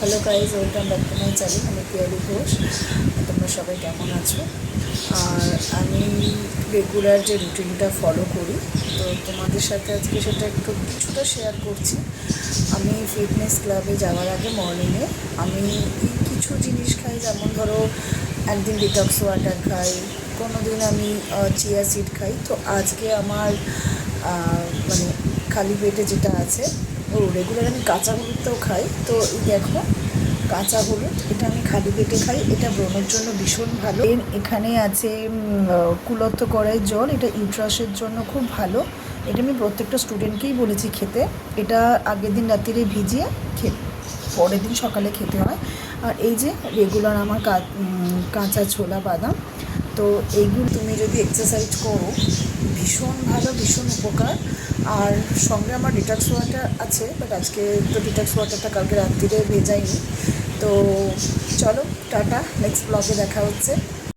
Hello guys, welcome back to my channel. আমি পিয়ালি ঘোষ। তোমরা সবাই কেমন আছো? আর আমি রেগুলার যে রুটিনটা ফলো করি, তো তোমাদের সাথে আজকে সেটা একটু কিছুটা শেয়ার করছি। আমি ফিটনেস ক্লাবে যাওয়ার আগে মর্নিংয়ে আমি কিছু জিনিস খাই, যেমন ধরো একদিন ডিটক্স ওয়াটার খাই, কোনো দিন আমি চিয়া সিড খাই। তো আজকে আমার মানে খালি পেটে যেটা আছে, রেগুলার আমি কাঁচা হলুদটাও খাই। তো এই দেখো, কাঁচা হলুদ এটা আমি খালি পেটে খাই, এটা ব্রণের জন্য ভীষণ ভালো। এখানে আছে কুলত্থ কড়াই জল, এটা ইউট্রাসের জন্য খুব ভালো। এটা আমি প্রত্যেকটা স্টুডেন্টকেই বলেছি খেতে। এটা আগের দিন রাত্রিরে ভিজিয়ে পরের দিন সকালে খেতে হয়। আর এই যে রেগুলার আমার কাঁচা ছোলা বাদাম, তো এইগুলো তুমি যদি এক্সারসাইজ করো ভীষণ ভালো, ভীষণ উপকার। আর সঙ্গে আমার ডিটক্স ওয়াটার আছে, বাট আজকে তো ডিটক্স ওয়াটারটা কালকে রাত্রিরে ভেজাইনি। তো চলো, টাটা, নেক্সট ব্লগে দেখা হচ্ছে।